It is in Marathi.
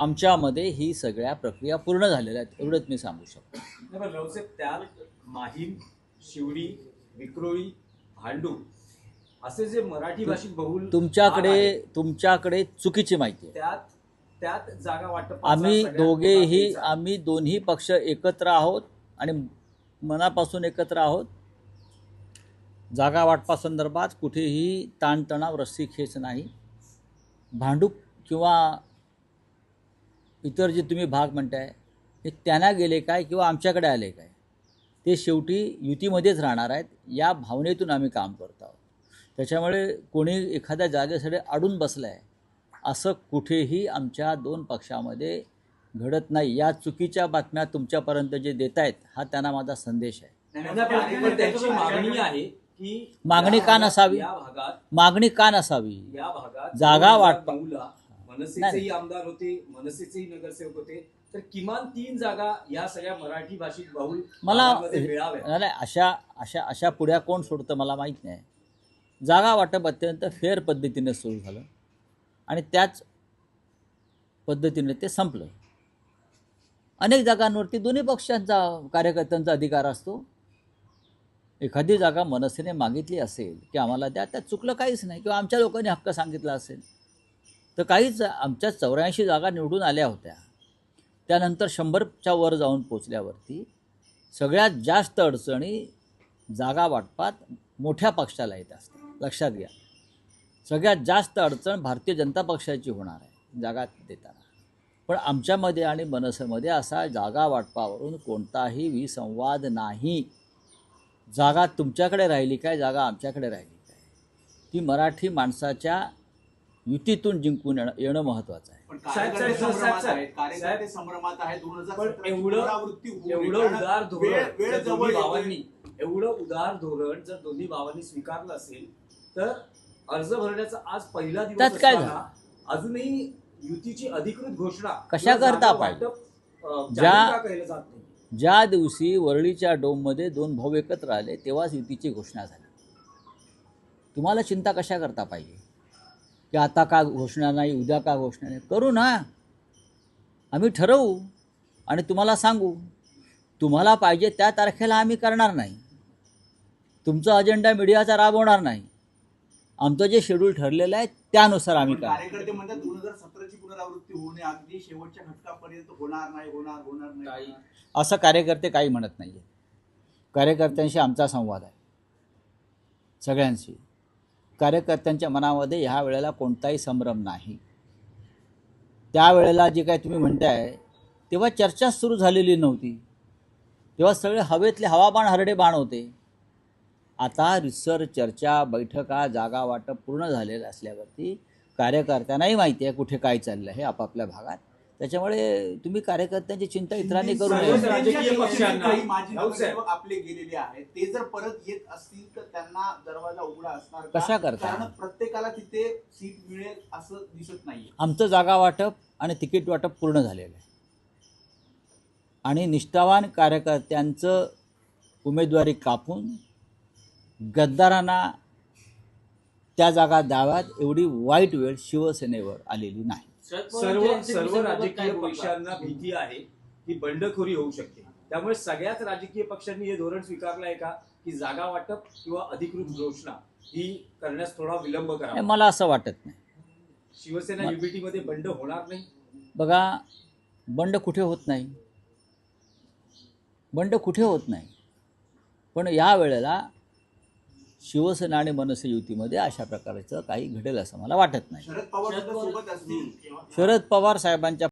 आमच्यामध्ये ही सगळ्या प्रक्रिया पूर्ण झालेल्या आहेत, एवढंच मी सांगू शकतो. पण रावसाहेब, त्यात माहीम, शिवडी, विक्रोळी, भांडूप असे जे मराठी भाषिक बहुल तुमच्याकडे चुकीची माहिती आहे. त्यात जागा वाटप आम्ही दोन्ही पक्ष एकत्र आहोत आणि मनापासून एकत्र आहोत. जागा वाटपासंदर्भात कुठेही ताणतणाव, रस्सीखेच नाही. भांडूप किंवा इतर जे तुम्ही भाग म्हणताय हे त्यांना गेले काय किंवा आमच्याकडे आले काय, ते शेवटी युतीमध्येच राहणार आहेत. या भावनेतून आम्ही काम करत आहोत. त्याच्यामुळे कोणी एखाद्या जागेसाठी अडून बसलं आहे असं कुठेही आमच्या दोन पक्षामध्ये घडत नाही. या चुकीच्या बातम्या तुमच्यापर्यंत जे देत आहेत हा त्यांना माझा संदेश आहे. त्यांची मागणी आहे की मागणी का नसावी? मागणी का नसावी? या भागात जागा वाटप, मनसेचेही आमदार होते, मनसेचेही नगरसेवक होते, तर किमान 3 जागा या सगळ्या मराठी भाषिक बहुल मला मिळाव्या. नाही, अशा पुढ्या कोण सोडतं मला माहीत नाही. जागा वाटप अत्यंत फेअर पद्धतीने सुरू झालं आणि त्याच पद्धतीने ते संपलं. अनेक जागांवरती दोन्ही पक्षांचा कार्यकर्त्यांचा अधिकार असतो. एखादी जागा मनसेने मागितली असेल की आम्हाला द्या, त्यात चुकलं काहीच नाही, किंवा आमच्या लोकांनी हक्क सांगितला असेल तर काहीच. आमच्या 84 जागा निवडून आल्या होत्या. त्यानंतर 100च्या वर जाऊन पोचल्यावरती सगळ्यात जास्त अडचणी जागा वाटपात मोठ्या पक्षाला येत असतात. लक्षात घ्या, सगळ्यात जास्त अडचण भारतीय जनता पक्षाची होणार आहे जागा देताना. पण आमच्यामध्ये आणि मनसेमध्ये असा जागा वाटपावरून कोणताही विसंवाद नाही. जागा तुमच्याकडे राहिली काय, जागा आमच्याकडे राहिली काय, ती मराठी माणसाच्या युतीतून जिंकून येणं महत्त्वाचं आहे. एवढं उदार धोरण जर दोन्ही भावांनी स्वीकारलं असेल तर अर्ज भरण्याचा आज पहिला दिवस त्यात काय झालं? अजूनही युतीची अधिकृत घोषणा कशा करता पाहिजे? ज्या दिवशी वरळीच्या डोममध्ये 2 भाऊ एकत्र आले तेव्हाच युतीची घोषणा झाली. तुम्हाला चिंता कशा करता पाहिजे की आता का घोषणा नाही, उद्या का घोषणा नाही? करू ना, आम्ही ठरवू आणि तुम्हाला सांगू. तुम्हाला पाहिजे त्या तारखेला आम्ही करणार नाही. तुमचा अजेंडा मीडियाचा राबवणार नाही. आमचं जे शेड्यूल ठरलेलं आहे त्यानुसार आम्ही कार्यकर्ते म्हणतात 2017ची पुनरावृत्ती होऊ नये, अगदी शेवटच्या घटकापर्यंत होणार नाही. असं कार्यकर्ते काही म्हणत नाही आहे. कार्यकर्त्यांशी आमचा संवाद आहे, सगळ्यांशी. कार्यकर्त्यांच्या मनामध्ये ह्या वेळेला कोणताही संभ्रम नाही. त्यावेळेला जे काय तुम्ही म्हणताय तेव्हा चर्चा सुरू झालेली नव्हती. तेव्हा सगळे हवेतले हवाबाण हरडे बाण होते. आता रिसर चर्चा, बैठका, जागा वाटप पूर्ण झालेलं असल्यावरती कार्यकर्त्यांनाही माहिती आहे कुठे काय चाललं आहे आपापल्या भागात. त्याच्यामुळे तुम्ही कार्यकर्त्यांची चिंता इतरांनी करू नये. आपले गेलेले आहेत ते जर परत येत असतील तर त्यांना दरवाजा उघडा असणार कशा करता? कारण प्रत्येकाला तिथे सीट मिळेल असं दिसत नाहीये. आमचं जागा वाटप आणि तिकीट वाटप पूर्ण झालेलं आहे आणि निष्ठावान कार्यकर्त्यांचं उमेदवारी कापून गद्दारांना त्या जागा द्याव्यात एवढी वाईट वेळ शिवसेनेवर आलेली नाही. सर्व राजकीय पक्षांना भीती आहे की बंडखोरी होऊ शकते. त्यामुळे सगळ्याच राजकीय पक्षांनी हे धोरण स्वीकारलं आहे का की जागा वाटप किंवा अधिकृत घोषणा ही करण्यास थोडा विलंब करावा? मला असं वाटत नाही. शिवसेना युबीटी मध्ये बंड होणार नाही. बघा, बंड कुठे होत नाही, बंड कुठे होत नाही. पण या वेळेला शिवसेना आणि मनसे युतीमध्ये अशा प्रकारचं काही घडेल असं मला वाटत नाही. शरद पवार शरद पवार साहेबांच्या